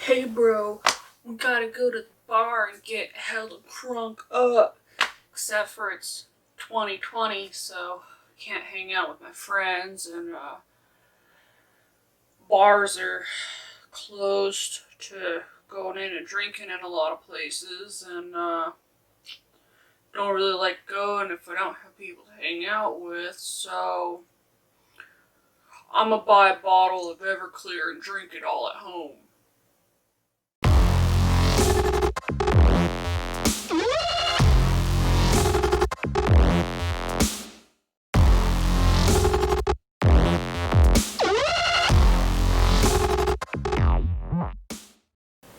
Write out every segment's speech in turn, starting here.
hey bro, we gotta go to the bar and get hella crunk up. Except for it's 2020, so I can't hang out with my friends, and bars are closed to going in and drinking in a lot of places, and don't really like going if I don't have people to hang out with, so I'm gonna buy a bottle of Everclear and drink it all at home.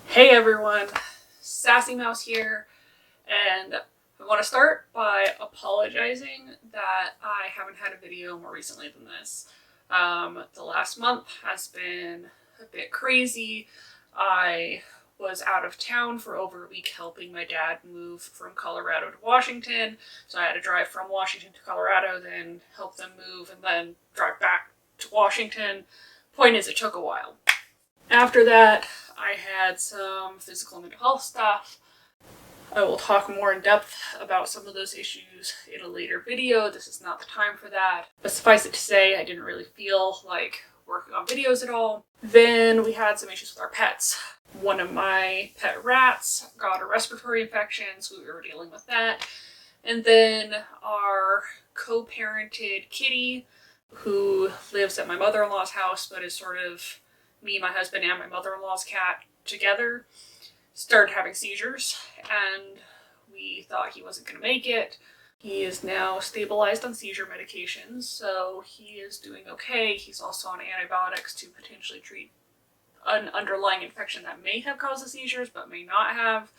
Hey everyone, Sassy Mouse here, and I want to start by apologizing that I haven't had a video more recently than this. The last month has been a bit crazy. I was out of town for over a week helping my dad move from Colorado to Washington, so I had to drive from Washington to Colorado, then help them move, and then drive back to Washington. Point is, it took a while. After that, I had some physical and mental health stuff. I will talk more in depth about some of those issues in a later video. This is not the time for that. But suffice it to say, I didn't really feel like working on videos at all. Then we had some issues with our pets. One of my pet rats got a respiratory infection, so we were dealing with that. And then our co-parented kitty, who lives at my mother-in-law's house, but is sort of me, my husband, and my mother-in-law's cat together, started having seizures, and we thought he wasn't going to make it. He is now stabilized on seizure medications, so he is doing okay. He's also on antibiotics to potentially treat an underlying infection that may have caused the seizures, but may not have.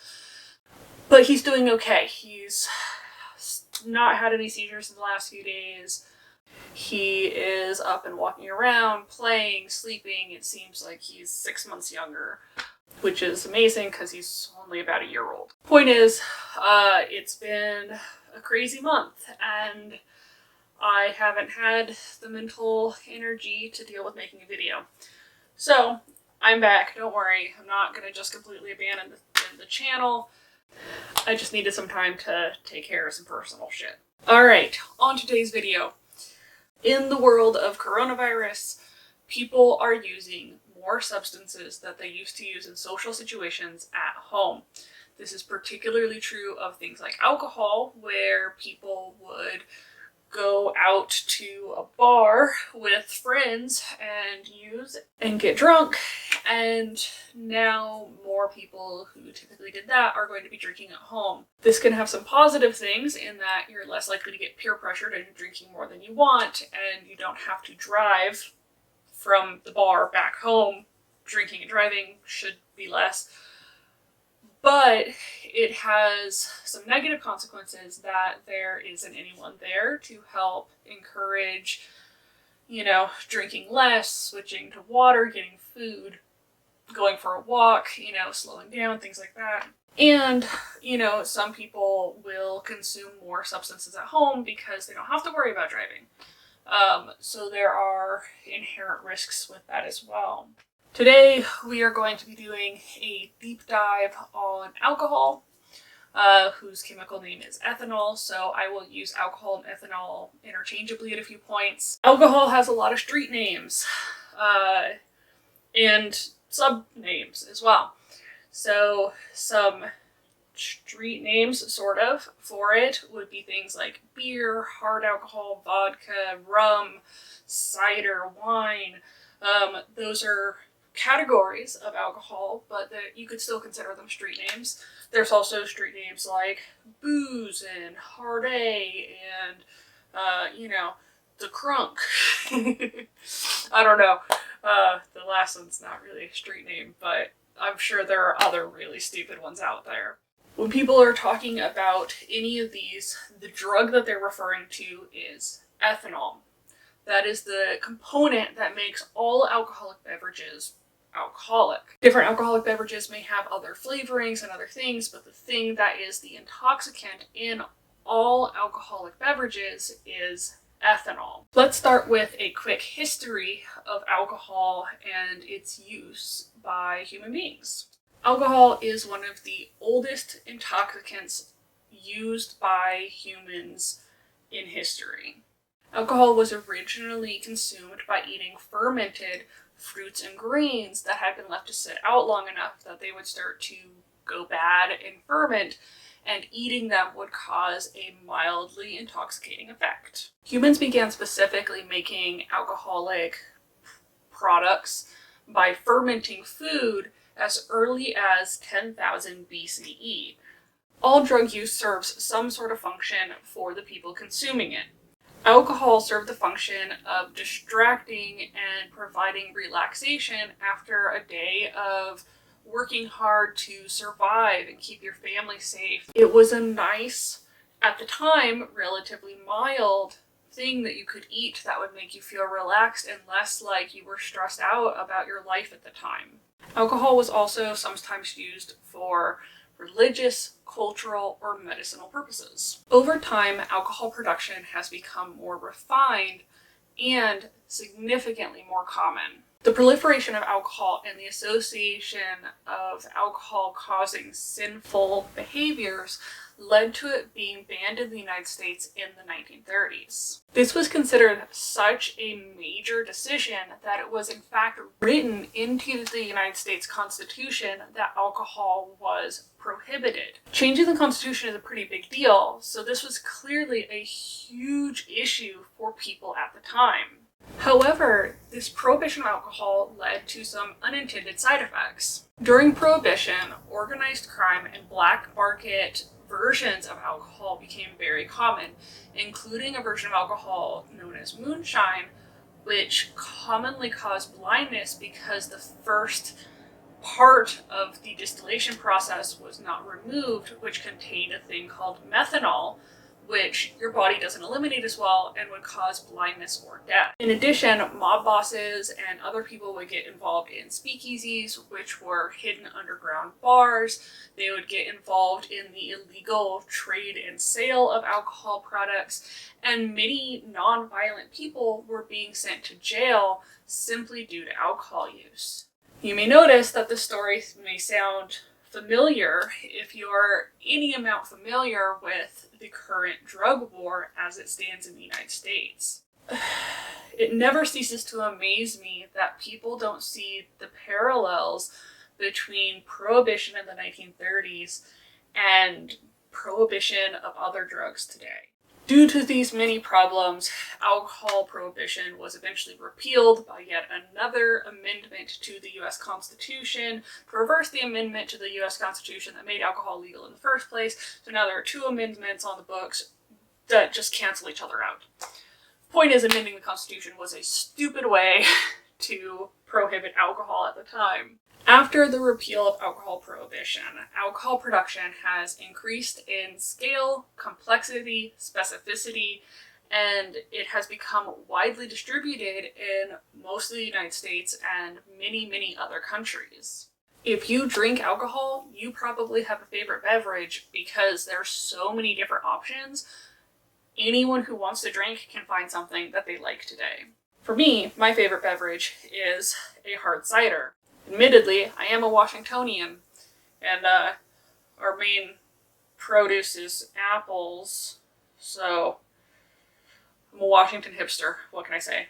But he's doing okay. He's not had any seizures in the last few days. He is up and walking around, playing, sleeping. It seems like he's 6 months younger, which is amazing because he's only about a year old. Point is, it's been a crazy month, and I haven't had the mental energy to deal with making a video. So, I'm back. Don't worry. I'm not going to just completely abandon the channel. I just needed some time to take care of some personal shit. Alright, on today's video. In the world of coronavirus, people are using more substances that they used to use in social situations at home. This is particularly true of things like alcohol, where people would go out to a bar with friends and use and get drunk, and now more people who typically did that are going to be drinking at home. This can have some positive things in that you're less likely to get peer pressured and drinking more than you want, and you don't have to drive from the bar back home. Drinking and driving should be less. But it has some negative consequences that there isn't anyone there to help encourage, drinking less, switching to water, getting food, going for a walk, slowing down, things like that. And, some people will consume more substances at home because they don't have to worry about driving. So there are inherent risks with that as well. Today, we are going to be doing a deep dive on alcohol, whose chemical name is ethanol, so I will use alcohol and ethanol interchangeably at a few points. Alcohol has a lot of street names, and sub-names as well. So, some street names, sort of, for it would be things like beer, hard alcohol, vodka, rum, cider, wine. Those are categories of alcohol, but you could still consider them street names. There's also street names like booze and hard A and, the crunk. I don't know. The last one's not really a street name, but I'm sure there are other really stupid ones out there. When people are talking about any of these, the drug that they're referring to is ethanol. That is the component that makes all alcoholic beverages alcoholic. Different alcoholic beverages may have other flavorings and other things, but the thing that is the intoxicant in all alcoholic beverages is ethanol. Let's start with a quick history of alcohol and its use. by human beings. Alcohol is one of the oldest intoxicants used by humans in history. Alcohol was originally consumed by eating fermented fruits and grains that had been left to sit out long enough that they would start to go bad and ferment, and eating them would cause a mildly intoxicating effect. Humans began specifically making alcoholic products by fermenting food as early as 10,000 BCE. All drug use serves some sort of function for the people consuming it. Alcohol served the function of distracting and providing relaxation after a day of working hard to survive and keep your family safe. It was a nice, at the time, relatively mild thing that you could eat that would make you feel relaxed and less like you were stressed out about your life at the time. Alcohol was also sometimes used for religious, cultural, or medicinal purposes. Over time, alcohol production has become more refined and significantly more common. The proliferation of alcohol and the association of alcohol causing sinful behaviors led to it being banned in the United States in the 1930s. This was considered such a major decision that it was in fact written into the United States Constitution that alcohol was prohibited. Changing the Constitution is a pretty big deal, so this was clearly a huge issue for people at the time. However, this prohibition of alcohol led to some unintended side effects. During Prohibition, organized crime and black market versions of alcohol became very common, including a version of alcohol known as moonshine, which commonly caused blindness because the first part of the distillation process was not removed, which contained a thing called methanol, which your body doesn't eliminate as well and would cause blindness or death. In addition, mob bosses and other people would get involved in speakeasies, which were hidden underground bars. They would get involved in the illegal trade and sale of alcohol products, and many non-violent people were being sent to jail simply due to alcohol use. You may notice that the story may sound familiar if you're any amount familiar with the current drug war as it stands in the United States. It never ceases to amaze me that people don't see the parallels between Prohibition in the 1930s and Prohibition of other drugs today. Due to these many problems, alcohol prohibition was eventually repealed by yet another amendment to the US Constitution to reverse the amendment to the US Constitution that made alcohol legal in the first place. So now there are two amendments on the books that just cancel each other out. Point is, amending the Constitution was a stupid way to prohibit alcohol at the time. After the repeal of alcohol prohibition, alcohol production has increased in scale, complexity, specificity, and it has become widely distributed in most of the United States and many, many other countries. If you drink alcohol, you probably have a favorite beverage because there's so many different options. Anyone who wants to drink can find something that they like today. For me, my favorite beverage is a hard cider. Admittedly, I am a Washingtonian, and our main produce is apples, so I'm a Washington hipster. What can I say?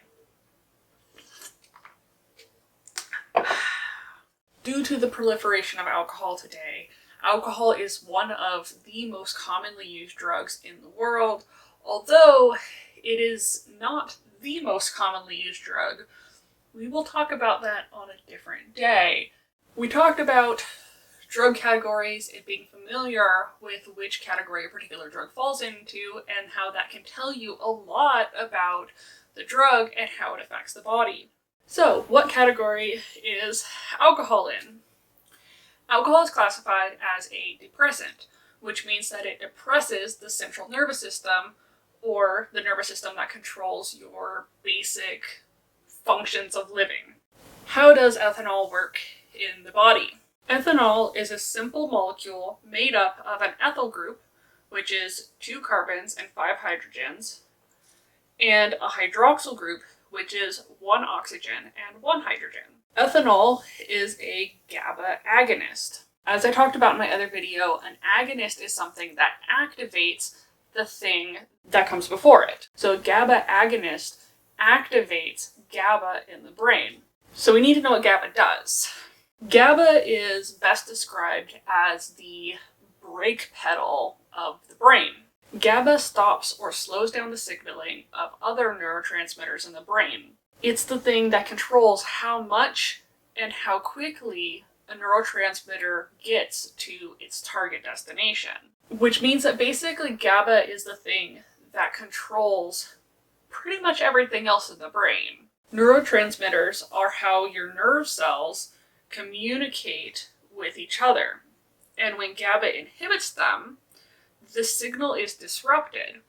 Due to the proliferation of alcohol today, alcohol is one of the most commonly used drugs in the world, although it is not the most commonly used drug. We will talk about that on a different day. We talked about drug categories and being familiar with which category a particular drug falls into and how that can tell you a lot about the drug and how it affects the body. So, what category is alcohol in? Alcohol is classified as a depressant, which means that it depresses the central nervous system, or the nervous system that controls your basic functions of living. How does ethanol work in the body? Ethanol is a simple molecule made up of an ethyl group, which is 2 carbons and 5 hydrogens, and a hydroxyl group, which is 1 oxygen and 1 hydrogen. Ethanol is a GABA agonist. As I talked about in my other video, an agonist is something that activates the thing that comes before it. So a GABA agonist activates GABA in the brain. So we need to know what GABA does. GABA is best described as the brake pedal of the brain. GABA stops or slows down the signaling of other neurotransmitters in the brain. It's the thing that controls how much and how quickly a neurotransmitter gets to its target destination. Which means that basically GABA is the thing that controls pretty much everything else in the brain. Neurotransmitters are how your nerve cells communicate with each other. And when GABA inhibits them, the signal is disrupted.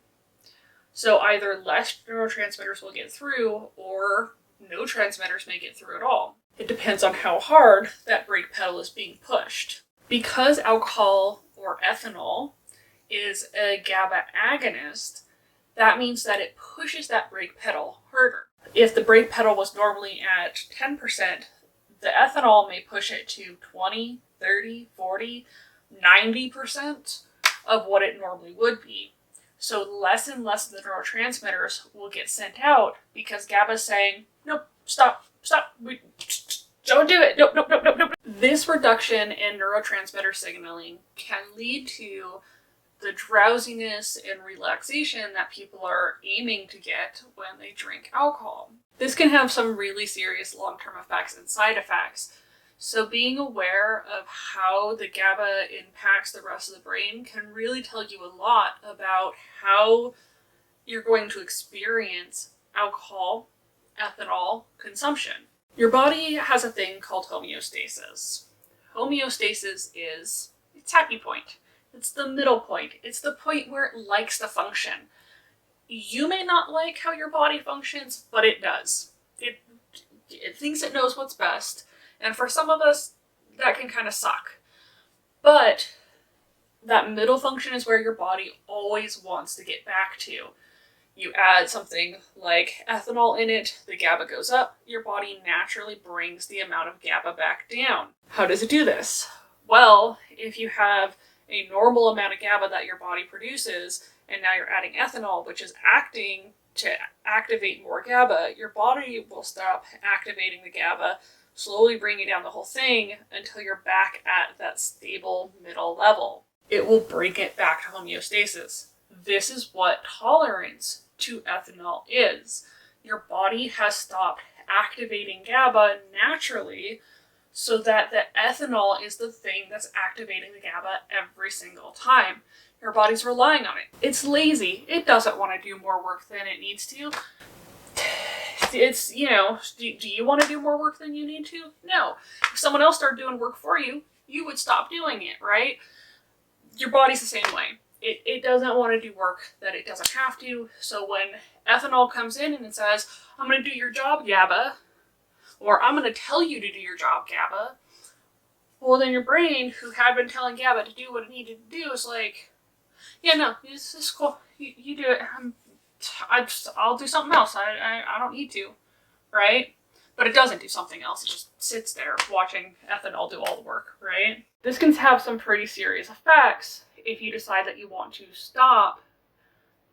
So either less neurotransmitters will get through, or no transmitters may get through at all. It depends on how hard that brake pedal is being pushed. Because alcohol or ethanol is a GABA agonist, that means that it pushes that brake pedal harder. If the brake pedal was normally at 10%, the ethanol may push it to 20, 30, 40, 90% of what it normally would be. So less and less of the neurotransmitters will get sent out because GABA is saying, nope, stop, don't do it, nope. This reduction in neurotransmitter signaling can lead to the drowsiness and relaxation that people are aiming to get when they drink alcohol. This can have some really serious long-term effects and side effects. So being aware of how the GABA impacts the rest of the brain can really tell you a lot about how you're going to experience alcohol, ethanol consumption. Your body has a thing called homeostasis. Homeostasis is its happy point. It's the middle point. It's the point where it likes to function. You may not like how your body functions, but it does. It thinks it knows what's best. And for some of us, that can kind of suck. But that middle function is where your body always wants to get back to. You add something like ethanol in it, the GABA goes up, your body naturally brings the amount of GABA back down. How does it do this? Well, if you have a normal amount of GABA that your body produces, and now you're adding ethanol, which is acting to activate more GABA, your body will stop activating the GABA, slowly bringing down the whole thing until you're back at that stable middle level. It will bring it back to homeostasis. This is what tolerance to ethanol is. Your body has stopped activating GABA naturally so that the ethanol is the thing that's activating the GABA every single time. Your body's relying on it. It's lazy. It doesn't want to do more work than it needs to. It's, do you want to do more work than you need to? No. If someone else started doing work for you, you would stop doing it, right? Your body's the same way. It doesn't want to do work that it doesn't have to. So when ethanol comes in and it says, I'm going to do your job, GABA, or I'm going to tell you to do your job, GABA, well, then your brain, who had been telling GABA to do what it needed to do, is like, yeah, no, this is cool. You do it. I'll do something else. I don't need to, right? But it doesn't do something else. It just sits there watching ethanol do all the work, right? This can have some pretty serious effects if you decide that you want to stop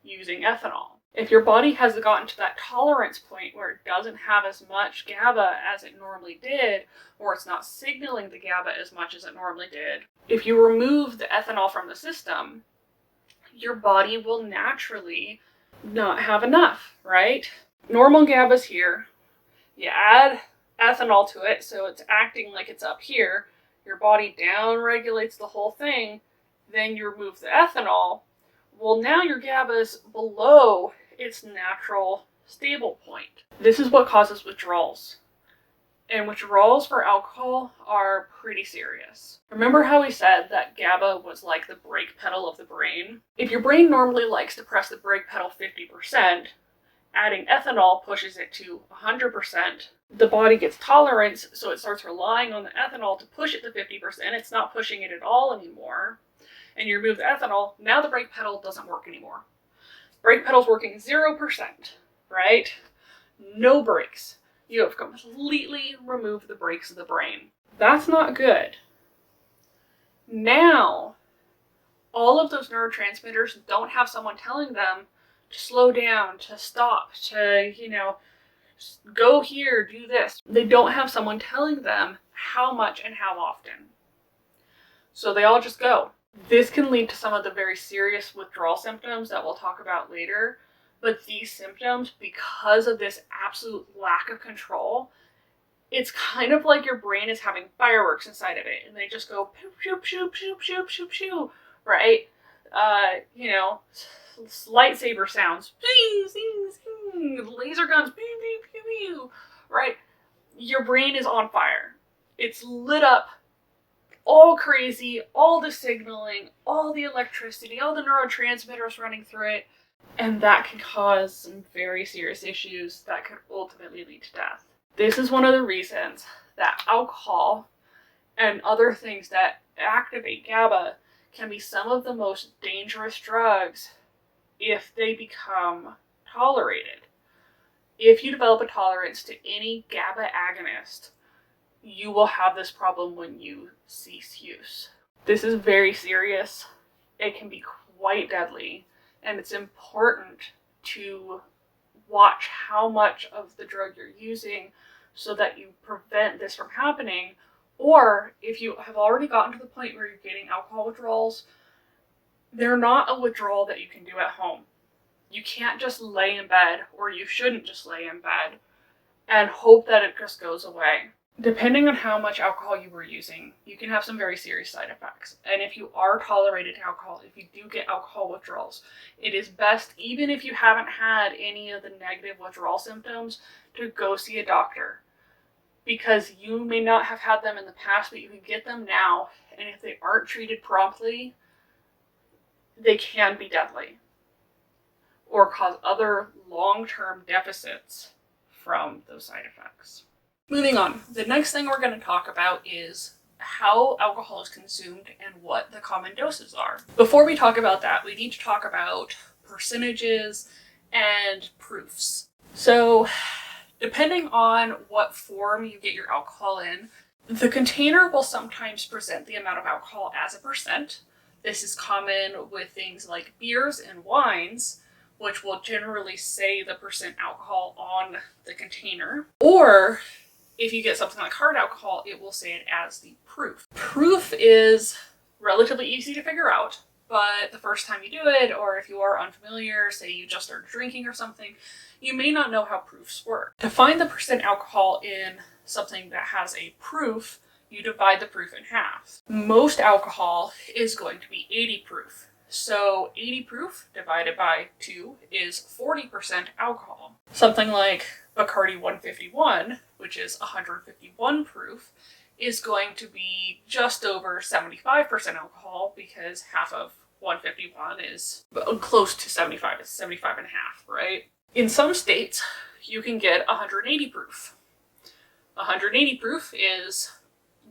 using ethanol. If your body has gotten to that tolerance point where it doesn't have as much GABA as it normally did, or it's not signaling the GABA as much as it normally did, if you remove the ethanol from the system, your body will naturally not have enough, right? Normal GABA's here. You add ethanol to it, so it's acting like it's up here. Your body down regulates the whole thing. Then you remove the ethanol. Well, now your GABA's below its natural stable point. This is what causes withdrawals. And withdrawals for alcohol are pretty serious. Remember how we said that GABA was like the brake pedal of the brain? If your brain normally likes to press the brake pedal 50%, adding ethanol pushes it to 100%. The body gets tolerance, so it starts relying on the ethanol to push it to 50%. It's not pushing it at all anymore. And you remove the ethanol, now the brake pedal doesn't work anymore. Brake pedal's working 0%, right? No brakes. You have completely removed the brakes of the brain. That's not good. Now, all of those neurotransmitters don't have someone telling them to slow down, to stop, to, go here, do this. They don't have someone telling them how much and how often. So they all just go. This can lead to some of the very serious withdrawal symptoms that we'll talk about later. But these symptoms, because of this absolute lack of control, it's kind of like your brain is having fireworks inside of it, and they just go pew, pew, pew, pew, pew, pew, pew, right? Lightsaber sounds, zing, zing, zing, laser guns, pew, pew, pew, pew, right? Your brain is on fire. It's lit up, all crazy, all the signaling, all the electricity, all the neurotransmitters running through it, and that can cause some very serious issues that could ultimately lead to death. This is one of the reasons that alcohol and other things that activate GABA can be some of the most dangerous drugs if they become tolerated. If you develop a tolerance to any GABA agonist, you will have this problem when you cease use. This is very serious. It can be quite deadly, and it's important to watch how much of the drug you're using so that you prevent this from happening. Or if you have already gotten to the point where you're getting alcohol withdrawals, they're not a withdrawal that you can do at home. You can't just lay in bed, or you shouldn't just lay in bed and hope that it just goes away. Depending on how much alcohol you were using, you can have some very serious side effects. And if you are tolerated to alcohol, if you do get alcohol withdrawals, it is best, even if you haven't had any of the negative withdrawal symptoms, to go see a doctor. Because you may not have had them in the past, but you can get them now. And if they aren't treated promptly, they can be deadly or cause other long-term deficits from those side effects. Moving on, the next thing we're going to talk about is how alcohol is consumed and what the common doses are. Before we talk about that, we need to talk about percentages and proofs. So, depending on what form you get your alcohol in, the container will sometimes present the amount of alcohol as a percent. This is common with things like beers and wines, which will generally say the percent alcohol on the container. Or if you get something like hard alcohol, it will say it as the proof. Proof is relatively easy to figure out, but the first time you do it, or if you are unfamiliar, say you just started drinking or something, you may not know how proofs work. To find the percent alcohol in something that has a proof, you divide the proof in half. Most alcohol is going to be 80 proof. So 80 proof divided by 2 is 40% alcohol. Something like Bacardi 151, which is 151 proof, is going to be just over 75% alcohol because half of 151 is close to 75. It's 75 and a half, right? In some states, you can get 180 proof. 180 proof is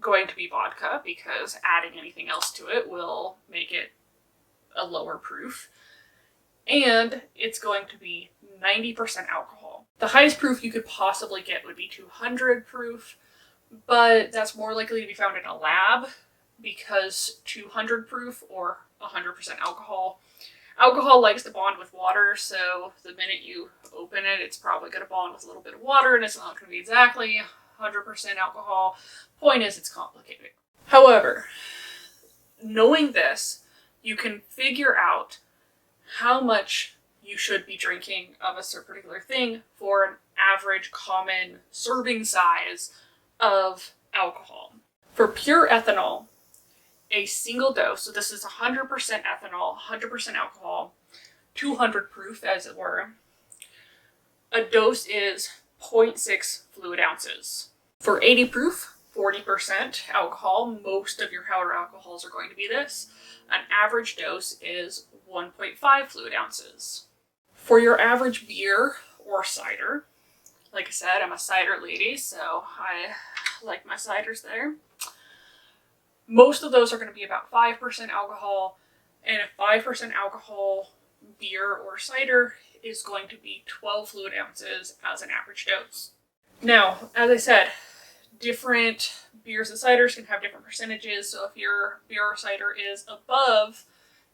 going to be vodka because adding anything else to it will make it a lower proof. And it's going to be 90% alcohol. The highest proof you could possibly get would be 200 proof, but that's more likely to be found in a lab because 200 proof or 100% alcohol likes to bond with water, so the minute you open it, it's probably going to bond with a little bit of water, and it's not going to be exactly 100% alcohol. Point is, it's complicated. However, knowing this, you can figure out how much you should be drinking of a particular thing for an average common serving size of alcohol. For pure ethanol, a single dose, so this is 100% ethanol, 100% alcohol, 200 proof as it were, a dose is 0.6 fluid ounces. For 80 proof, 40% alcohol, most of your powder alcohols are going to be this. An average dose is 1.5 fluid ounces. For your average beer or cider, like I said, I'm a cider lady, so I like my ciders there. Most of those are going to be about 5% alcohol, and a 5% alcohol beer or cider is going to be 12 fluid ounces as an average dose. Now, as I said, different beers and ciders can have different percentages. So if your beer or cider is above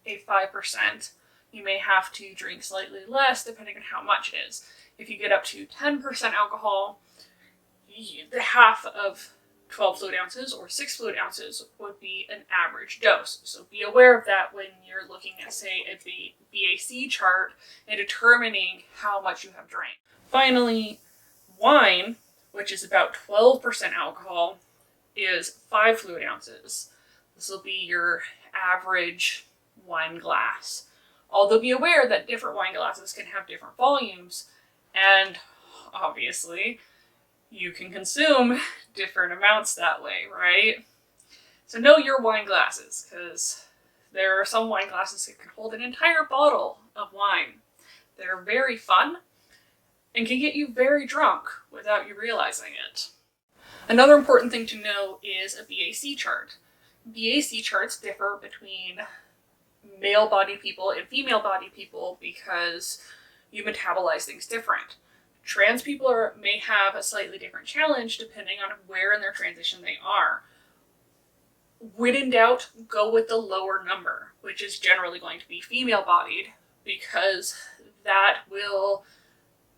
a 5%, you may have to drink slightly less depending on how much it is. If you get up to 10% alcohol, the half of 12 fluid ounces or 6 fluid ounces would be an average dose. So be aware of that when you're looking at, say, a BAC chart and determining how much you have drank. Finally, wine, which is about 12% alcohol, is 5 fluid ounces. This will be your average wine glass. Although be aware that different wine glasses can have different volumes, and obviously you can consume different amounts that way, right? So know your wine glasses, because there are some wine glasses that can hold an entire bottle of wine. They're very fun and can get you very drunk without you realizing it. Another important thing to know is a BAC chart. BAC charts differ between male-bodied people and female-bodied people because you metabolize things different. Trans people may have a slightly different challenge depending on where in their transition they are. When in doubt, go with the lower number, which is generally going to be female-bodied, because that will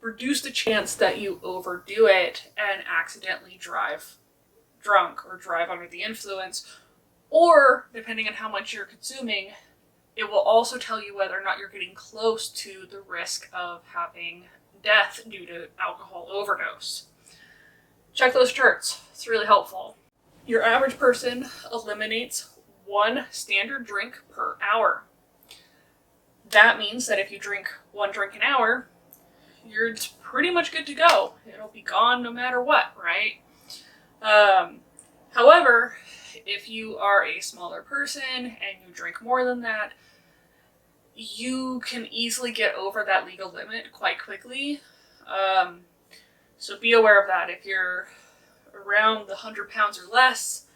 reduce the chance that you overdo it and accidentally drive drunk or drive under the influence, or depending on how much you're consuming, it will also tell you whether or not you're getting close to the risk of having death due to alcohol overdose. Check those charts. It's really helpful. Your average person eliminates 1 standard drink per hour. That means that if you drink 1 drink an hour, you're pretty much good to go. It'll be gone no matter what, right? However, if you are a smaller person and you drink more than that, you can easily get over that legal limit quite quickly. So be aware of that. If you're around the 100 pounds or less,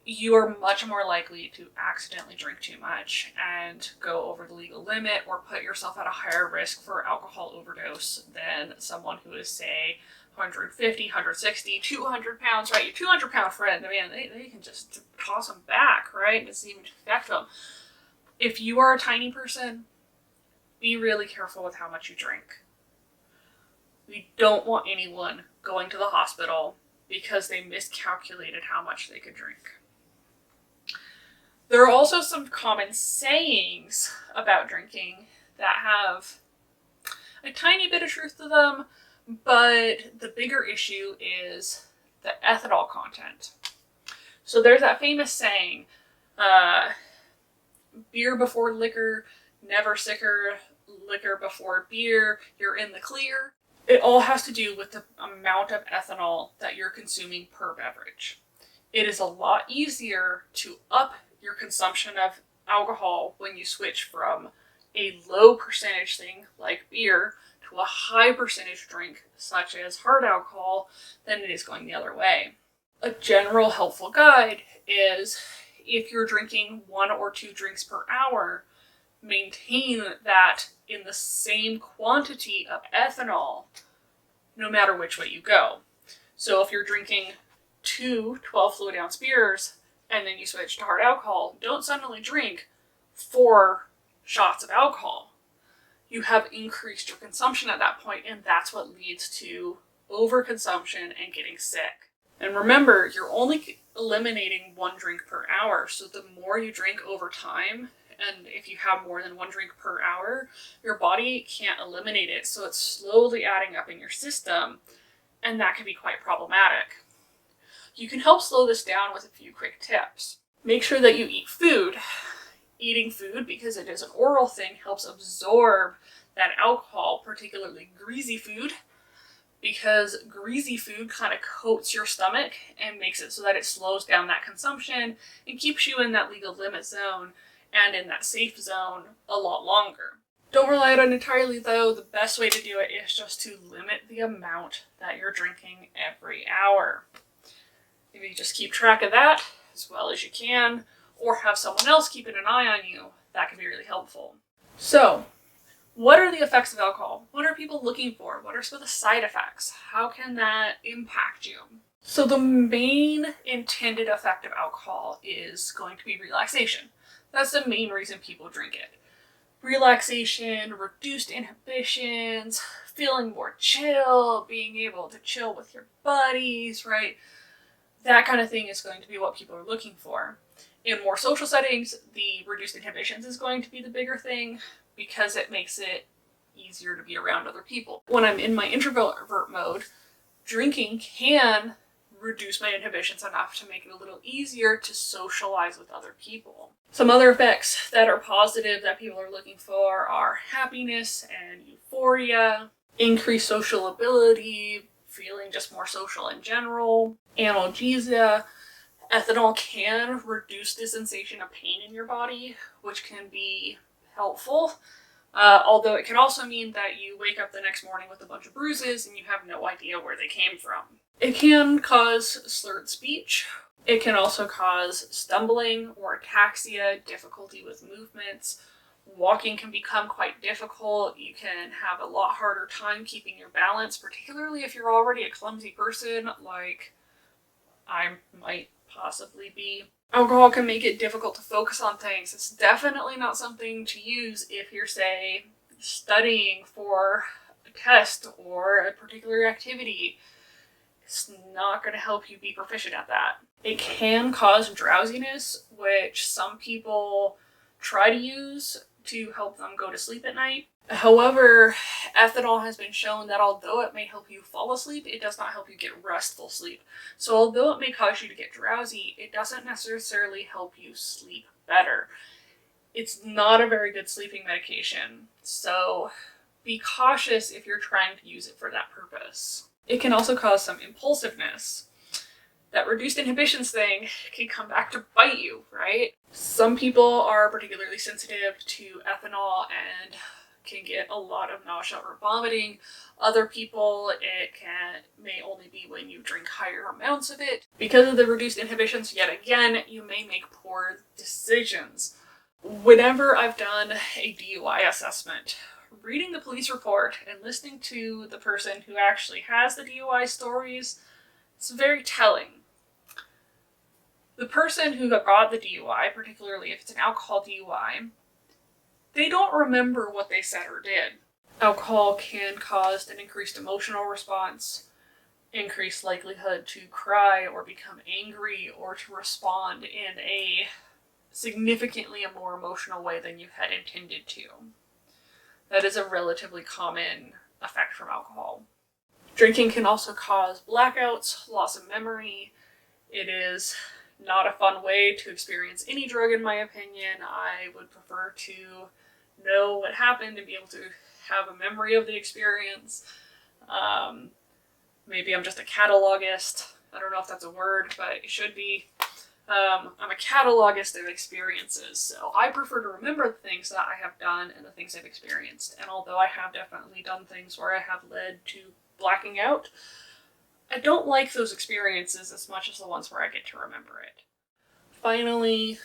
you are much more likely to accidentally drink too much and go over the legal limit or put yourself at a higher risk for alcohol overdose than someone who is, say, 150, 160, 200 pounds, right? Your 200-pound friend, I mean, they can just toss them back, right? It doesn't even affect them. If you are a tiny person, be really careful with how much you drink. We don't want anyone going to the hospital because they miscalculated how much they could drink. There are also some common sayings about drinking that have a tiny bit of truth to them, but the bigger issue is the ethanol content. So there's that famous saying, beer before liquor, never sicker, liquor before beer, you're in the clear. It all has to do with the amount of ethanol that you're consuming per beverage. It is a lot easier to up your consumption of alcohol when you switch from a low percentage thing like beer to a high percentage drink such as hard alcohol than it is going the other way. A general helpful guide is if you're drinking 1 or 2 drinks per hour, maintain that in the same quantity of ethanol no matter which way you go. So if you're drinking 2 12 fluid ounce beers and then you switch to hard alcohol, don't suddenly drink 4 shots of alcohol. You have increased your consumption at that point, and that's what leads to overconsumption and getting sick. And remember, you're only eliminating 1 drink per hour, so the more you drink over time, and if you have more than 1 drink per hour, your body can't eliminate it, so it's slowly adding up in your system, and that can be quite problematic. You can help slow this down with a few quick tips. Make sure that you eat food. Eating food, because it is an oral thing, helps absorb that alcohol, particularly greasy food, because greasy food kind of coats your stomach and makes it so that it slows down that consumption and keeps you in that legal limit zone and in that safe zone a lot longer. Don't rely on it entirely though. The best way to do it is just to limit the amount that you're drinking every hour. If you just keep track of that as well as you can, or have someone else keeping an eye on you, that can be really helpful. So, What are the effects of alcohol? What are people looking for? What are some of the side effects? How can that impact you? So the main intended effect of alcohol is going to be relaxation. That's the main reason people drink it. Relaxation, reduced inhibitions, feeling more chill, being able to chill with your buddies, right? That kind of thing is going to be what people are looking for. In more social settings, the reduced inhibitions is going to be the bigger thing because it makes it easier to be around other people. When I'm in my introvert mode, drinking can reduce my inhibitions enough to make it a little easier to socialize with other people. Some other effects that are positive that people are looking for are happiness and euphoria, increased social ability, feeling just more social in general, analgesia. Ethanol can reduce the sensation of pain in your body, which can be helpful. Although it can also mean that you wake up the next morning with a bunch of bruises and you have no idea where they came from. It can cause slurred speech. It can also cause stumbling or ataxia, difficulty with movements. Walking can become quite difficult. You can have a lot harder time keeping your balance, particularly if you're already a clumsy person like I might possibly be. Alcohol can make it difficult to focus on things. It's definitely not something to use if you're, say, studying for a test or a particular activity. It's not going to help you be proficient at that. It can cause drowsiness, which some people try to use to help them go to sleep at night. However, ethanol has been shown that although it may help you fall asleep, it does not help you get restful sleep. So although it may cause you to get drowsy, it doesn't necessarily help you sleep better. It's not a very good sleeping medication, so be cautious if you're trying to use it for that purpose. It can also cause some impulsiveness. That reduced inhibitions thing can come back to bite you, right? Some people are particularly sensitive to ethanol and can get a lot of nausea or vomiting. Other people, it may only be when you drink higher amounts of it. Because of the reduced inhibitions, yet again, you may make poor decisions. Whenever I've done a DUI assessment, reading the police report and listening to the person who actually has the DUI stories, it's very telling. The person who got the DUI, particularly if it's an alcohol DUI, they don't remember what they said or did. Alcohol can cause an increased emotional response, increased likelihood to cry or become angry or to respond in a significantly a more emotional way than you had intended to. That is a relatively common effect from alcohol. Drinking can also cause blackouts, loss of memory. It is not a fun way to experience any drug, in my opinion. I would prefer to know what happened and be able to have a memory of the experience. Maybe I'm just a catalogist. I don't know if that's a word, but it should be. I'm a catalogist of experiences, so I prefer to remember the things that I have done and the things I've experienced. And although I have definitely done things where I have led to blacking out, I don't like those experiences as much as the ones where I get to remember it. Finally,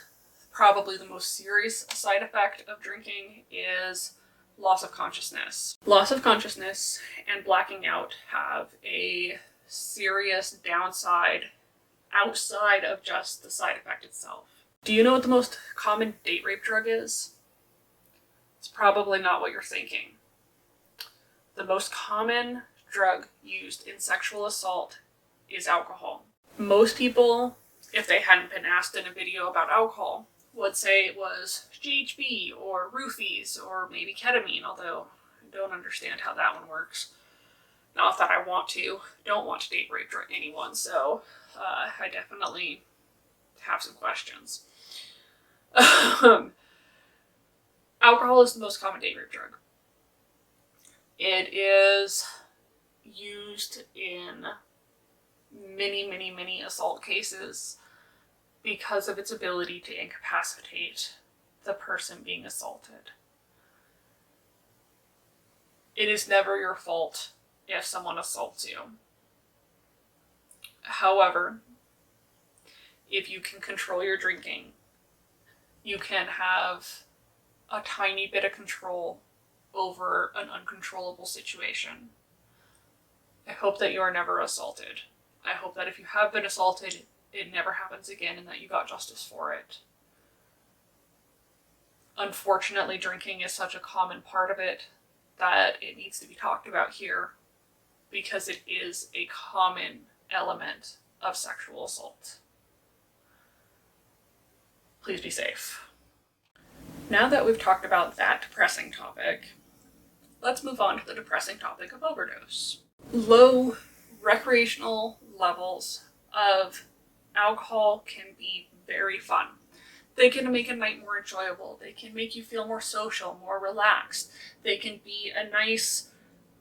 probably the most serious side effect of drinking is loss of consciousness. Loss of consciousness and blacking out have a serious downside outside of just the side effect itself. Do you know what the most common date rape drug is? It's probably not what you're thinking. The most common drug used in sexual assault is alcohol. Most people, if they hadn't been asked in a video about alcohol, would say it was GHB or roofies or maybe ketamine, although I don't understand how that one works. Not that I don't want to date rape anyone, so I definitely have some questions. Alcohol is the most common date rape drug. It is used in many assault cases because of its ability to incapacitate the person being assaulted. It is never your fault if someone assaults you. However, if you can control your drinking, you can have a tiny bit of control over an uncontrollable situation. I hope that you are never assaulted. I hope that if you have been assaulted, it never happens again and that you got justice for it. Unfortunately, drinking is such a common part of it that it needs to be talked about here because it is a common element of sexual assault. Please be safe. Now that we've talked about that depressing topic, let's move on to the depressing topic of overdose. Low recreational levels of alcohol can be very fun. They can make a night more enjoyable. They can make you feel more social, more relaxed. They can be a nice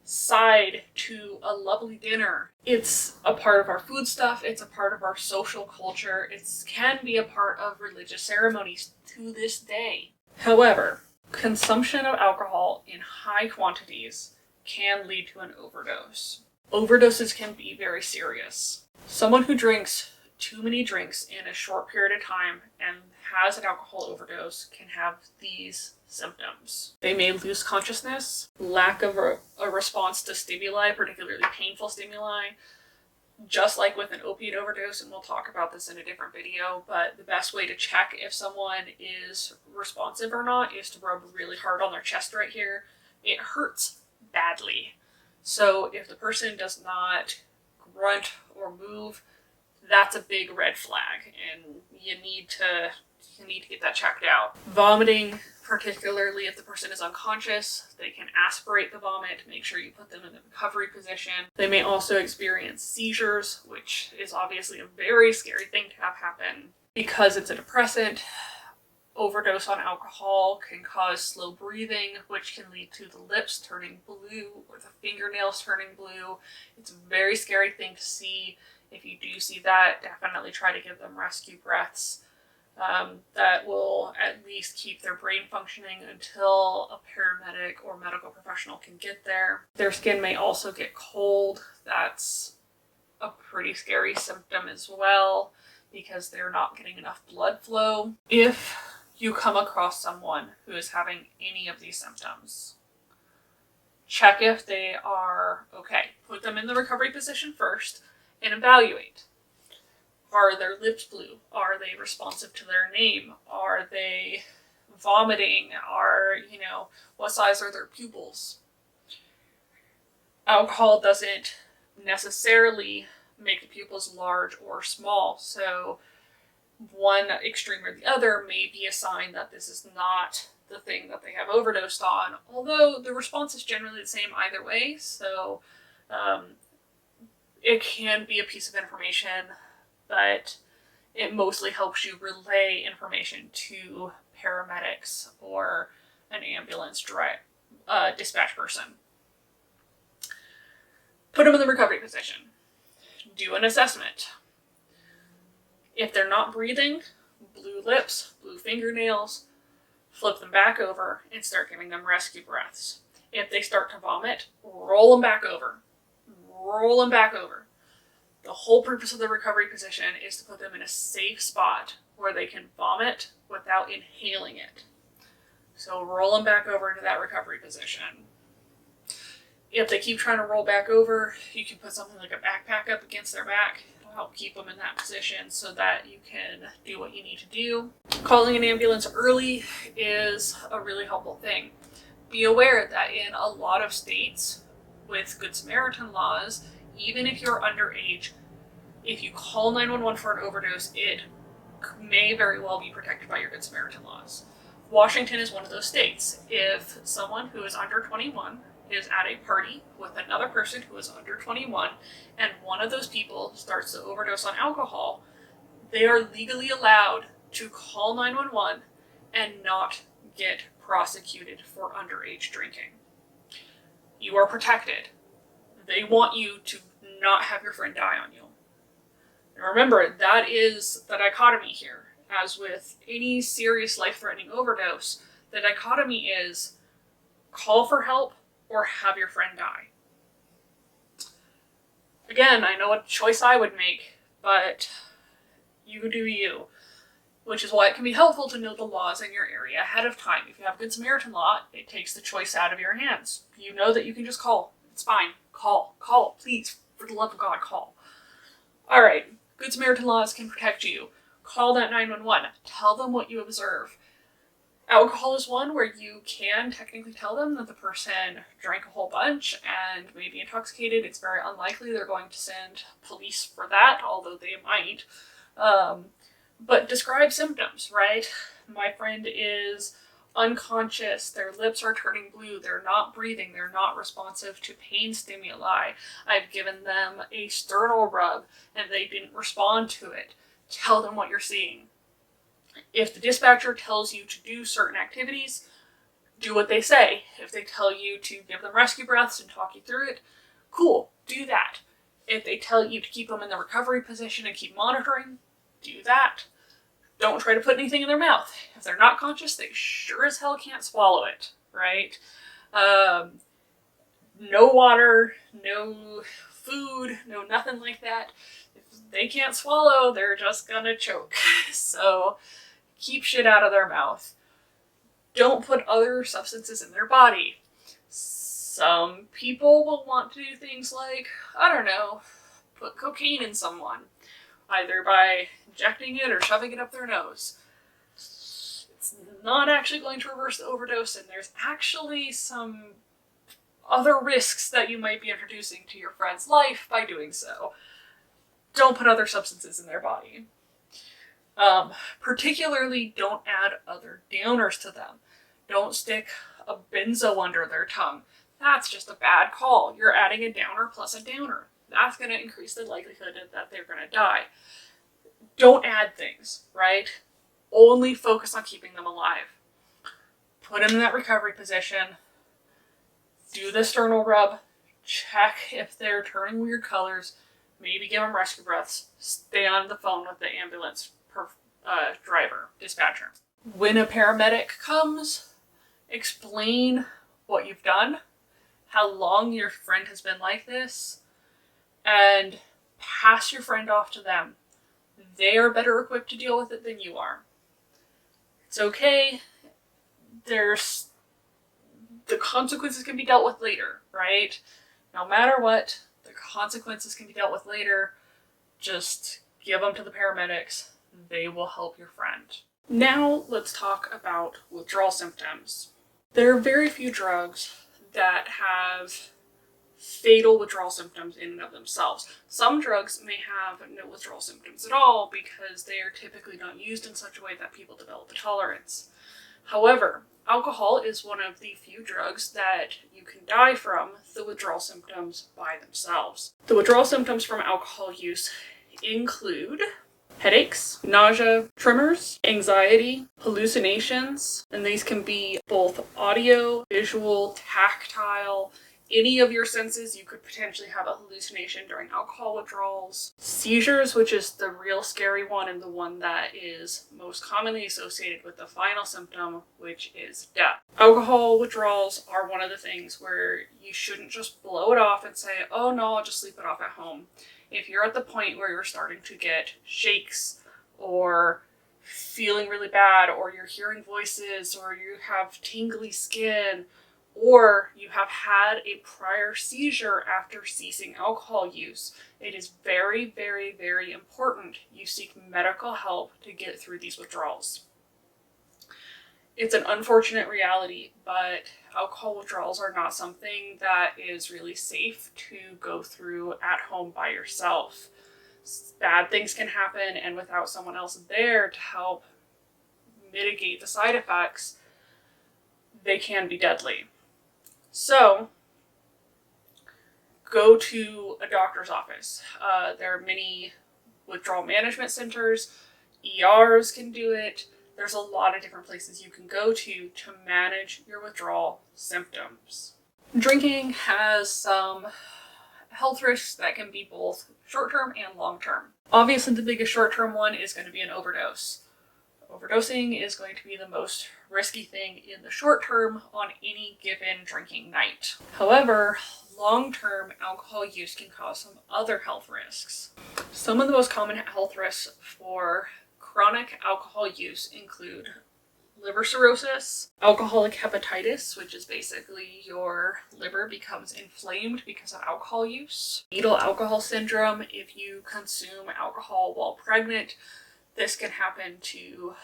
side to a lovely dinner. It's a part of our food stuff. It's a part of our social culture. It can be a part of religious ceremonies to this day. However, consumption of alcohol in high quantities can lead to an overdose. Overdoses can be very serious. Someone who drinks too many drinks in a short period of time and has an alcohol overdose can have these symptoms. They may lose consciousness, lack of a response to stimuli, particularly painful stimuli, just like with an opiate overdose, and we'll talk about this in a different video, but the best way to check if someone is responsive or not is to rub really hard on their chest right here. It hurts badly. So if the person does not grunt or move, that's a big red flag, and you need to get that checked out. Vomiting, particularly if the person is unconscious, they can aspirate the vomit. Make sure you put them in the recovery position. They may also experience seizures, which is obviously a very scary thing to have happen. Because it's a depressant, overdose on alcohol can cause slow breathing, which can lead to the lips turning blue or the fingernails turning blue. It's a very scary thing to see. If you do see that, definitely try to give them rescue breaths. That will at least keep their brain functioning until a paramedic or medical professional can get there. Their skin may also get cold. That's a pretty scary symptom as well because they're not getting enough blood flow. If you come across someone who is having any of these symptoms, check if they are okay. Put them in the recovery position first and evaluate. Are their lips blue? Are they responsive to their name? Are they vomiting? What size are their pupils? Alcohol doesn't necessarily make the pupils large or small, so one extreme or the other may be a sign that this is not the thing that they have overdosed on, although the response is generally the same either way, so it can be a piece of information, but it mostly helps you relay information to paramedics or an ambulance dispatch person. Put them in the recovery position. Do an assessment. If they're not breathing, blue lips, blue fingernails, flip them back over and start giving them rescue breaths. If they start to vomit, roll them back over. Roll them back over. The whole purpose of the recovery position is to put them in a safe spot where they can vomit without inhaling it. So roll them back over into that recovery position. If they keep trying to roll back over, you can put something like a backpack up against their back. It'll help keep them in that position so that you can do what you need to do. Calling an ambulance early is a really helpful thing. Be aware that in a lot of states with Good Samaritan laws, even if you're underage, if you call 911 for an overdose, it may very well be protected by your Good Samaritan laws. Washington is one of those states. If someone who is under 21 is at a party with another person who is under 21, and one of those people starts to overdose on alcohol, they are legally allowed to call 911 and not get prosecuted for underage drinking. You are protected. They want you to not have your friend die on you. And remember, that is the dichotomy here. As with any serious life-threatening overdose, the dichotomy is call for help or have your friend die. Again, I know what choice I would make, but you do you. which is why it can be helpful to know the laws in your area ahead of time. If you have a Good Samaritan law, it takes the choice out of your hands. You know that you can just call. It's fine. Call, please. For the love of God, call. All right. Good Samaritan laws can protect you. Call that 911. Tell them what you observe. Alcohol is one where you can technically tell them that the person drank a whole bunch and may be intoxicated. It's very unlikely they're going to send police for that, although they might. But describe symptoms, right? My friend is unconscious, their lips are turning blue, they're not breathing, they're not responsive to pain stimuli. I've given them a sternal rub and they didn't respond to it. Tell them what you're seeing. If the dispatcher tells you to do certain activities, do what they say. If they tell you to give them rescue breaths and talk you through it, cool, do that. If they tell you to keep them in the recovery position and keep monitoring, do that. Don't try to put anything in their mouth. If they're not conscious, they sure as hell can't swallow it, right? No water, no food, no nothing like that. If they can't swallow, they're just gonna choke. So keep shit out of their mouth. Don't put other substances in their body. Some people will want to do things like, I don't know, put cocaine in someone, either by injecting it or shoving it up their nose. It's not actually going to reverse the overdose, and there's actually some other risks that you might be introducing to your friend's life by doing so. Don't put other substances in their body. Particularly, don't add other downers to them. Don't stick a benzo under their tongue. That's just a bad call. You're adding a downer plus a downer. That's going to increase the likelihood that they're going to die. Don't add things, right? Only focus on keeping them alive. Put them in that recovery position. Do the sternal rub. Check if they're turning weird colors. Maybe give them rescue breaths. Stay on the phone with the ambulance dispatcher. When a paramedic comes, explain what you've done, how long your friend has been like this, and pass your friend off to them. They are better equipped to deal with it than you are. It's okay. The consequences can be dealt with later, right? No matter what, the consequences can be dealt with later. Just give them to the paramedics. They will help your friend. Now let's talk about withdrawal symptoms. There are very few drugs that have fatal withdrawal symptoms in and of themselves. Some drugs may have no withdrawal symptoms at all because they are typically not used in such a way that people develop a tolerance. However, alcohol is one of the few drugs that you can die from the withdrawal symptoms by themselves. The withdrawal symptoms from alcohol use include headaches, nausea, tremors, anxiety, hallucinations, and these can be both audio, visual, tactile. Any of your senses, you could potentially have a hallucination during alcohol withdrawals. Seizures, which is the real scary one and the one that is most commonly associated with the final symptom, which is death. Alcohol withdrawals are one of the things where you shouldn't just blow it off and say, oh no, I'll just sleep it off at home. If you're at the point where you're starting to get shakes or feeling really bad, or you're hearing voices, or you have tingly skin, or you have had a prior seizure after ceasing alcohol use, it is very, very, very important you seek medical help to get through these withdrawals. It's an unfortunate reality, but alcohol withdrawals are not something that is really safe to go through at home by yourself. Bad things can happen, and without someone else there to help mitigate the side effects, they can be deadly. So, go to a doctor's office. There are many withdrawal management centers. ERs can do it. There's a lot of different places you can go to manage your withdrawal symptoms. Drinking has some health risks that can be both short-term and long-term. Obviously, the biggest short-term one is going to be an overdose. Overdosing is going to be the most risky thing in the short term on any given drinking night. However, long-term alcohol use can cause some other health risks. Some of the most common health risks for chronic alcohol use include liver cirrhosis, alcoholic hepatitis, which is basically your liver becomes inflamed because of alcohol use, fetal alcohol syndrome. If you consume alcohol while pregnant, this can happen to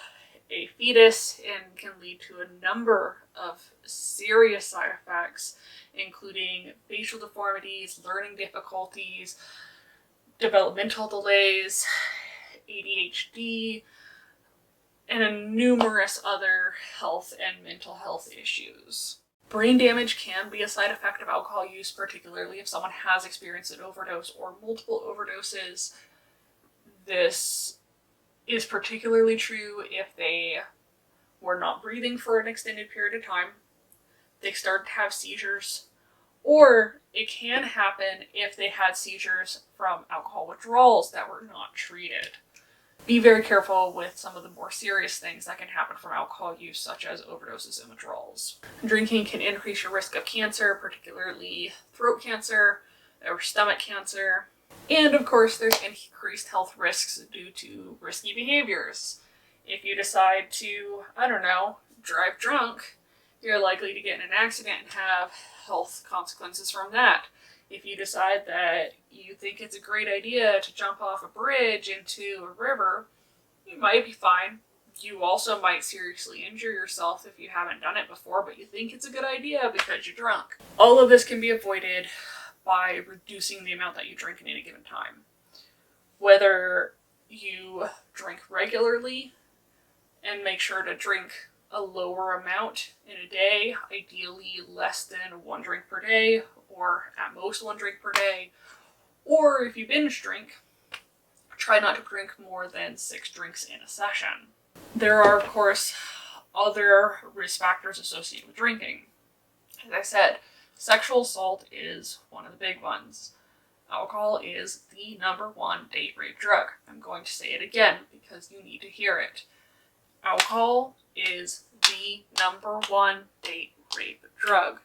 a fetus and can lead to a number of serious side effects, including facial deformities, learning difficulties, developmental delays, ADHD, and numerous other health and mental health issues. Brain damage can be a side effect of alcohol use, particularly if someone has experienced an overdose or multiple overdoses. This is particularly true if they were not breathing for an extended period of time, they started to have seizures, or it can happen if they had seizures from alcohol withdrawals that were not treated. Be very careful with some of the more serious things that can happen from alcohol use, such as overdoses and withdrawals. Drinking can increase your risk of cancer, particularly throat cancer or stomach cancer. And of course, there's increased health risks due to risky behaviors. If you decide to, drive drunk, you're likely to get in an accident and have health consequences from that. If you decide that you think it's a great idea to jump off a bridge into a river, you might be fine. You also might seriously injure yourself if you haven't done it before, but you think it's a good idea because you're drunk. All of this can be avoided by reducing the amount that you drink in any given time. Whether you drink regularly and make sure to drink a lower amount in a day, ideally less than 1 drink per day, or at most 1 drink per day, or if you binge drink, try not to drink more than 6 drinks in a session. There are, of course, other risk factors associated with drinking. As I said, sexual assault is one of the big ones. Alcohol is the #1 date rape drug. I'm going to say it again because you need to hear it. Alcohol is the #1 date rape drug.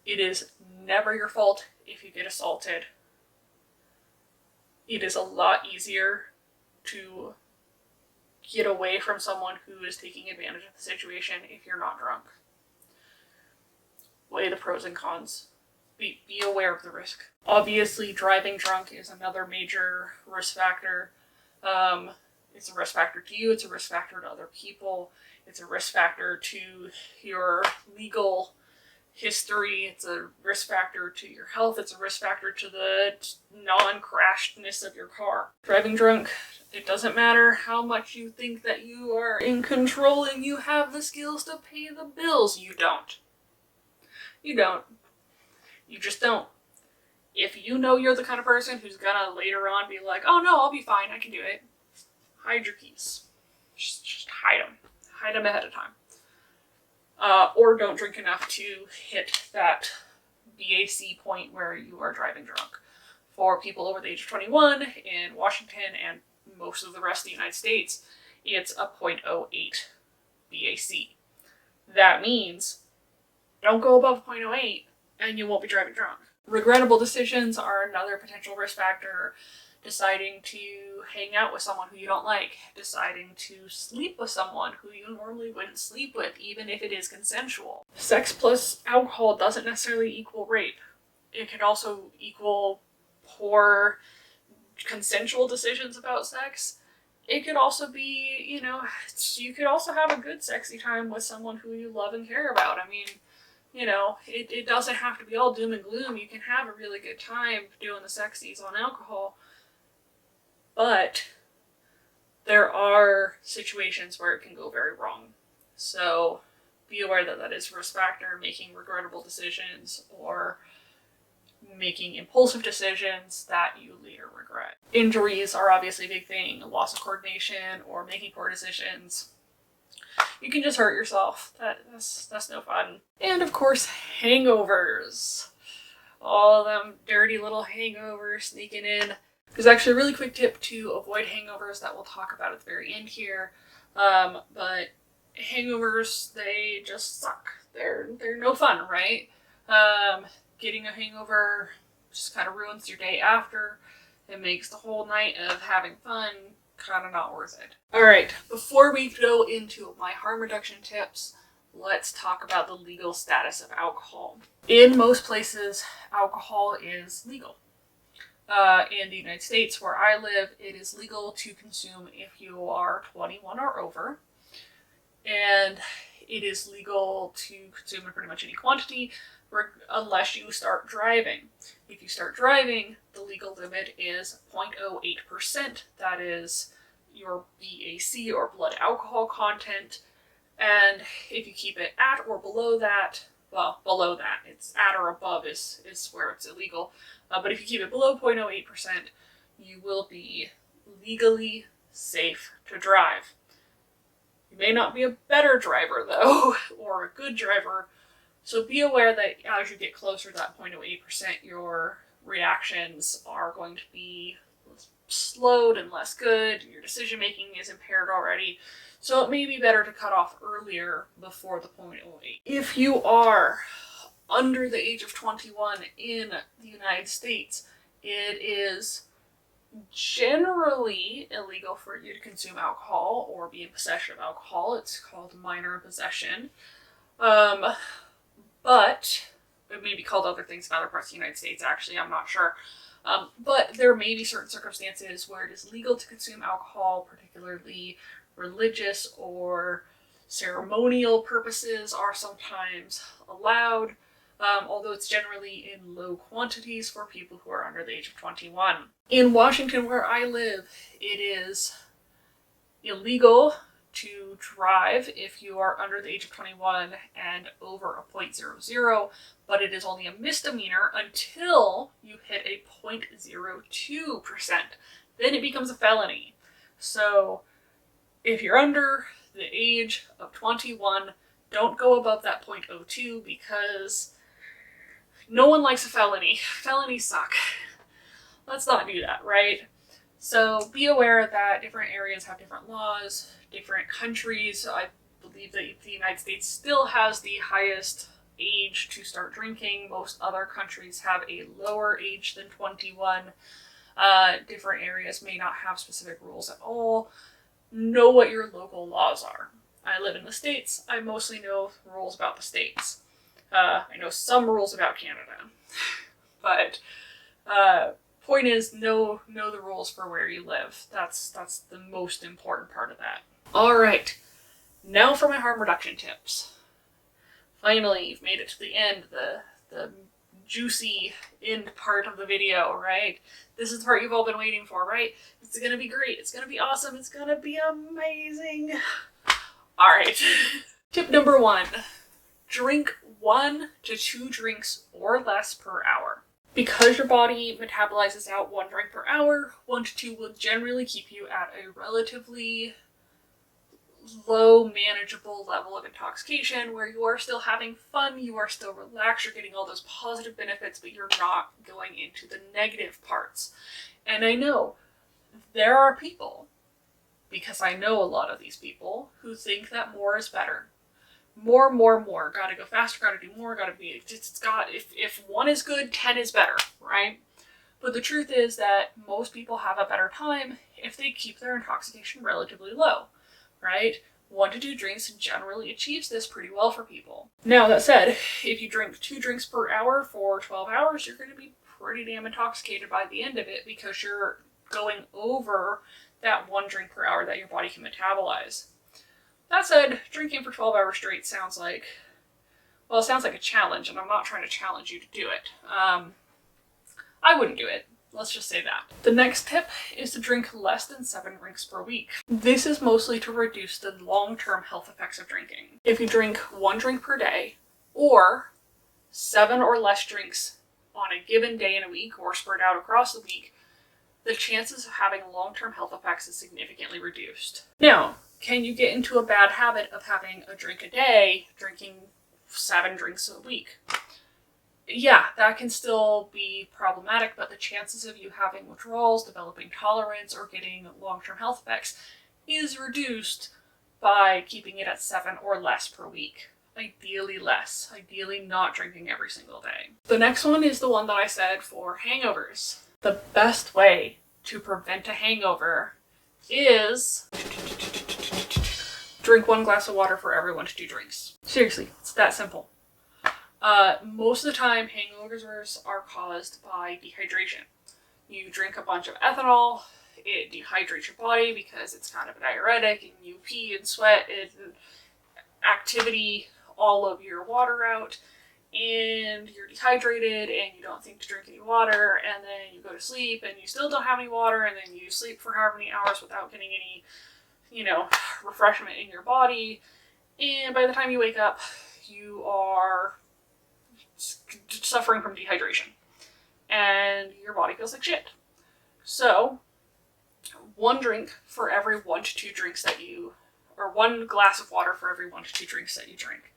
It is never your fault if you get assaulted. It is a lot easier to get away from someone who is taking advantage of the situation if you're not drunk. Weigh the pros and cons. Be aware of the risk. Obviously, driving drunk is another major risk factor. It's a risk factor to you, it's a risk factor to other people, it's a risk factor to your legal history, it's a risk factor to your health, it's a risk factor to the non-crashedness of your car. Driving drunk, it doesn't matter how much you think that you are in control and you have the skills to pay the bills. You don't. You don't. You just don't. If you know you're the kind of person who's gonna later on be like, oh no, I'll be fine, I can do it, hide your keys. Just hide them. Hide them ahead of time. Or don't drink enough to hit that BAC point where you are driving drunk. For people over the age of 21 in Washington and most of the rest of the United States, it's a 0.08 BAC. That means don't go above 0.08 and you won't be driving drunk. Regrettable decisions are another potential risk factor. Deciding to hang out with someone who you don't like, deciding to sleep with someone who you normally wouldn't sleep with, even if it is consensual. Sex plus alcohol doesn't necessarily equal rape. It can also equal poor consensual decisions about sex. It could also be, you could also have a good sexy time with someone who you love and care about. I mean, it doesn't have to be all doom and gloom. You can have a really good time doing the sexies on alcohol. But there are situations where it can go very wrong. So be aware that that is a risk factor, making regrettable decisions or making impulsive decisions that you later regret. Injuries are obviously a big thing, loss of coordination or making poor decisions. You can just hurt yourself. That's no fun. And of course, hangovers. All them dirty little hangovers sneaking in. There's actually a really quick tip to avoid hangovers that we'll talk about at the very end here. But hangovers, they just suck. They're no fun, right? Getting a hangover just kind of ruins your day after. It makes the whole night of having fun kind of not worth it. Alright, before we go into my harm reduction tips, let's talk about the legal status of alcohol. In most places, alcohol is legal. In the United States, where I live, it is legal to consume if you are 21 or over. And it is legal to consume in pretty much any quantity unless you start driving. If you start driving, the legal limit is 0.08%. That is your BAC or blood alcohol content. And if you keep it at or below that, well, below that, it's at or above is where it's illegal. But if you keep it below 0.08%, you will be legally safe to drive. You may not be a better driver, though, or a good driver, so be aware that as you get closer to that 0.08%, your reactions are going to be slowed and less good. Your decision making is impaired already, so it may be better to cut off earlier before the 0.08. If you are under the age of 21 in the United States, it is generally illegal for you to consume alcohol or be in possession of alcohol. It's called minor possession. But it may be called other things in other parts of the United States, actually, I'm not sure. But there may be certain circumstances where it is legal to consume alcohol, particularly religious or ceremonial purposes are sometimes allowed, although it's generally in low quantities for people who are under the age of 21. In Washington, where I live, it is illegal to drive if you are under the age of 21 and over a 0.00, but it is only a misdemeanor until you hit a 0.02%. Then it becomes a felony. So if you're under the age of 21, don't go above that 0.02 because no one likes a felony. Felonies suck. Let's not do that, right? So be aware that different areas have different laws, different countries. I believe that the United States still has the highest age to start drinking. Most other countries have a lower age than 21. Different areas may not have specific rules at all. Know what your local laws are. I live in the States. I mostly know rules about the States. I know some rules about Canada. But point is, know the rules for where you live. That's the most important part of that. Alright, now for my harm reduction tips. Finally, you've made it to the end, the juicy end part of the video, right? This is the part you've all been waiting for, right? It's gonna be great, it's gonna be awesome, it's gonna be amazing. Alright, tip number 1, drink 1 to 2 drinks or less per hour. Because your body metabolizes out 1 drink per hour, 1 to 2 will generally keep you at a relatively low, manageable level of intoxication where you are still having fun, you are still relaxed, you're getting all those positive benefits, but you're not going into the negative parts. And I know there are people, because I know a lot of these people, who think that more is better. More. Gotta go faster, gotta do more, gotta be, if 1 is good, 10 is better, right? But the truth is that most people have a better time if they keep their intoxication relatively low, right? 1 to 2 drinks generally achieves this pretty well for people. Now, that said, if you drink 2 drinks per hour for 12 hours, you're going to be pretty damn intoxicated by the end of it because you're going over that 1 drink per hour that your body can metabolize. That said, drinking for 12 hours straight sounds like a challenge, and I'm not trying to challenge you to do it. I wouldn't do it. Let's just say that. The next tip is to drink less than 7 drinks per week. This is mostly to reduce the long-term health effects of drinking. If you drink 1 drink per day, or 7 or less drinks on a given day in a week, or spread out across the week, the chances of having long-term health effects is significantly reduced. Now, can you get into a bad habit of having a drink a day, drinking 7 drinks a week? Yeah, that can still be problematic, but the chances of you having withdrawals, developing tolerance, or getting long-term health effects is reduced by keeping it at 7 or less per week. Ideally less. Ideally not drinking every single day. The next one is the one that I said for hangovers. The best way to prevent a hangover is drink 1 glass of water for every 1 to 2 drinks. Seriously, it's that simple. Most of the time, hangovers are caused by dehydration. You drink a bunch of ethanol, it dehydrates your body because it's kind of a diuretic, and you pee and sweat and activity all of your water out, and you're dehydrated and you don't think to drink any water, and then you go to sleep and you still don't have any water, and then you sleep for however many hours without getting any, refreshment in your body, and by the time you wake up, you are suffering from dehydration and your body feels like shit. So 1 drink for every 1 to 2 drinks that you, or 1 glass of water for every 1 to 2 drinks that you drink.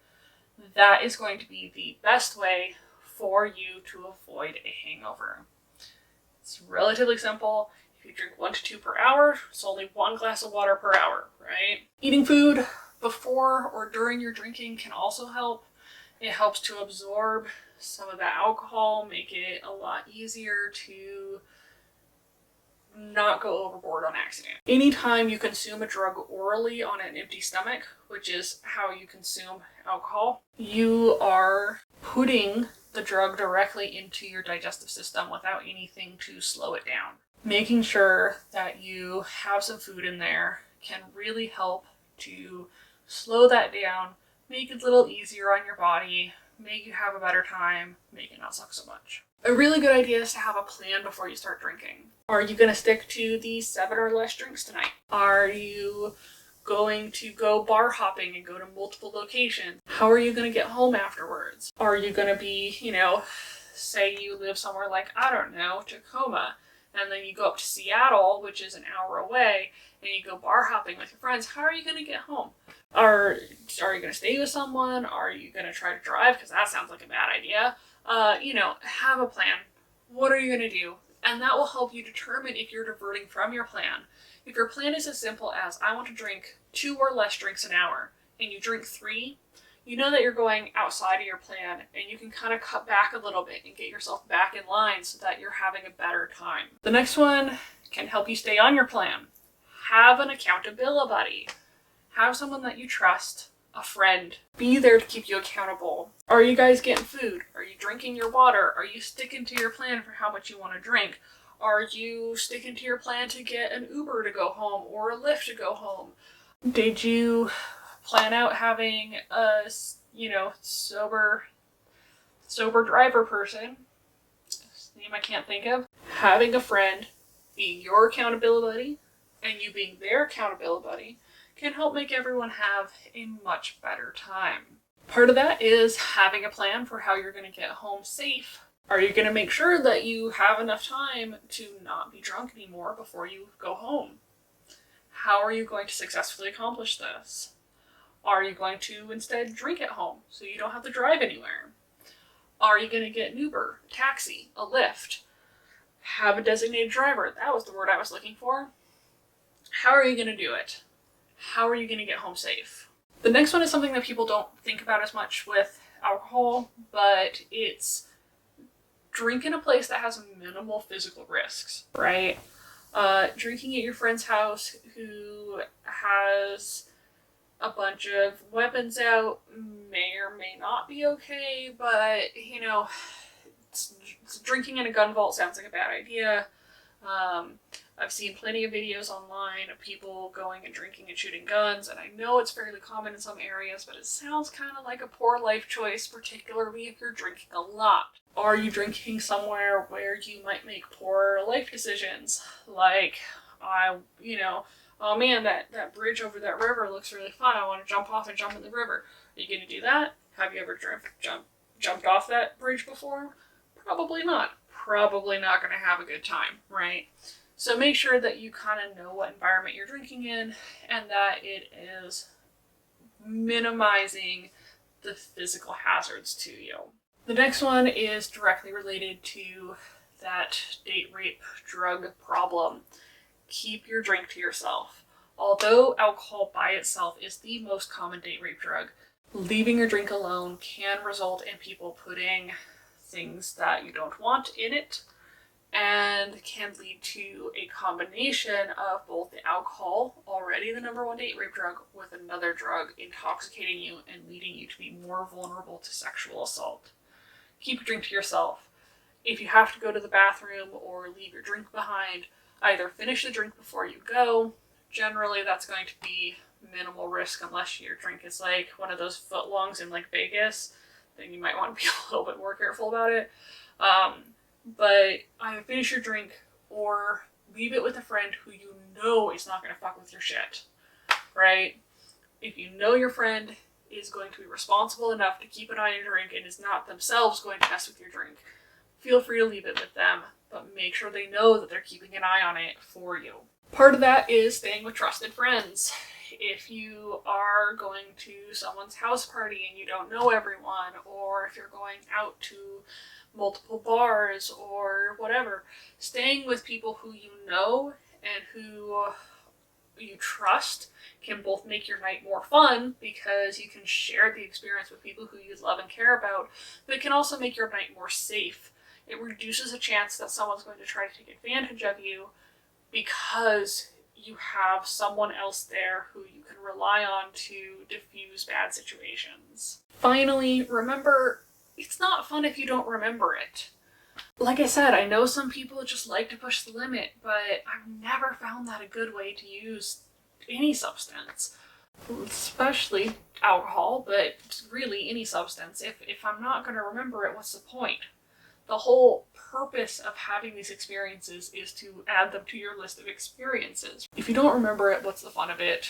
That is going to be the best way for you to avoid a hangover. It's relatively simple. If you drink 1 to 2 per hour, it's only 1 glass of water per hour, right? Eating food before or during your drinking can also help. It helps to absorb some of that alcohol, make it a lot easier to not go overboard on accident. Anytime you consume a drug orally on an empty stomach, which is how you consume alcohol, you are putting the drug directly into your digestive system without anything to slow it down. Making sure that you have some food in there can really help to slow that down, make it a little easier on your body, make you have a better time, make it not suck so much. A really good idea is to have a plan before you start drinking. Are you going to stick to the 7 or less drinks tonight? Are you going to go bar hopping and go to multiple locations? How are you going to get home afterwards? Are you going to be, say you live somewhere like, I don't know, Tacoma, and then you go up to Seattle, which is an hour away, and you go bar hopping with your friends. How are you going to get home? Are you going to stay with someone? Are you going to try to drive? Because that sounds like a bad idea. Have a plan. What are you going to do? And that will help you determine if you're diverting from your plan. If your plan is as simple as, I want to drink 2 or less drinks an hour, and you drink 3, you know that you're going outside of your plan, and you can kind of cut back a little bit and get yourself back in line so that you're having a better time. The next one can help you stay on your plan. Have an accountability buddy. Have someone that you trust, a friend. Be there to keep you accountable. Are you guys getting food? Are you drinking your water? Are you sticking to your plan for how much you want to drink? Are you sticking to your plan to get an Uber to go home or a Lyft to go home? Did you plan out having a, sober driver person, name I can't think of, having a friend be your accountability buddy and you being their accountability buddy can help make everyone have a much better time. Part of that is having a plan for how you're going to get home safe. Are you going to make sure that you have enough time to not be drunk anymore before you go home? How are you going to successfully accomplish this? Are you going to instead drink at home so you don't have to drive anywhere? Are you going to get an Uber, a taxi, a Lyft? Have a designated driver. That was the word I was looking for. How are you going to do it? How are you going to get home safe? The next one is something that people don't think about as much with alcohol, but it's drink in a place that has minimal physical risks, right? Drinking at your friend's house who has a bunch of weapons out may or may not be okay, but, drinking in a gun vault sounds like a bad idea. I've seen plenty of videos online of people going and drinking and shooting guns, and I know it's fairly common in some areas, but it sounds kind of like a poor life choice, particularly if you're drinking a lot. Are you drinking somewhere where you might make poor life decisions? Like, oh man, that bridge over that river looks really fun. I want to jump off and jump in the river. Are you going to do that? Have you ever jumped off that bridge before? Probably not. Probably not going to have a good time, right? So make sure that you kind of know what environment you're drinking in and that it is minimizing the physical hazards to you. The next one is directly related to that date rape drug problem. Keep your drink to yourself. Although alcohol by itself is the most common date rape drug, leaving your drink alone can result in people putting things that you don't want in it and can lead to a combination of both the alcohol, already the number one date rape drug, with another drug intoxicating you and leading you to be more vulnerable to sexual assault. Keep your drink to yourself. If you have to go to the bathroom or leave your drink behind, either finish the drink before you go. Generally, that's going to be minimal risk unless your drink is like one of those footlongs in like Vegas. Then you might want to be a little bit more careful about it. But either finish your drink or leave it with a friend who you know is not going to fuck with your shit, right? If you know your friend is going to be responsible enough to keep an eye on your drink and is not themselves going to mess with your drink, feel free to leave it with them, but make sure they know that they're keeping an eye on it for you. Part of that is staying with trusted friends. If you are going to someone's house party and you don't know everyone, or if you're going out to multiple bars or whatever, staying with people who you know and who you trust can both make your night more fun because you can share the experience with people who you love and care about, but it can also make your night more safe. It reduces a chance that someone's going to try to take advantage of you because you have someone else there who you can rely on to diffuse bad situations. Finally, remember, it's not fun if you don't remember it. Like I said, I know some people just like to push the limit, but I've never found that a good way to use any substance, especially alcohol, but really any substance. If I'm not going to remember it, what's the point? The whole purpose of having these experiences is to add them to your list of experiences. If you don't remember it, what's the fun of it?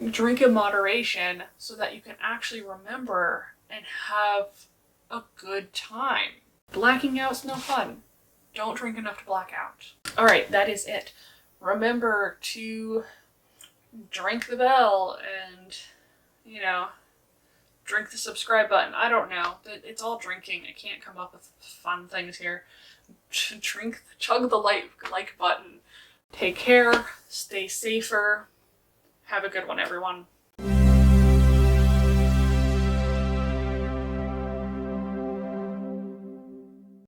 Drink in moderation so that you can actually remember and have a good time. Blacking out's no fun. Don't drink enough to black out. Alright, that is it. Remember to drink the bell and, drink the subscribe button. I don't know. It's all drinking. I can't come up with fun things here. Chug the like button. Take care. Stay safer. Have a good one, everyone.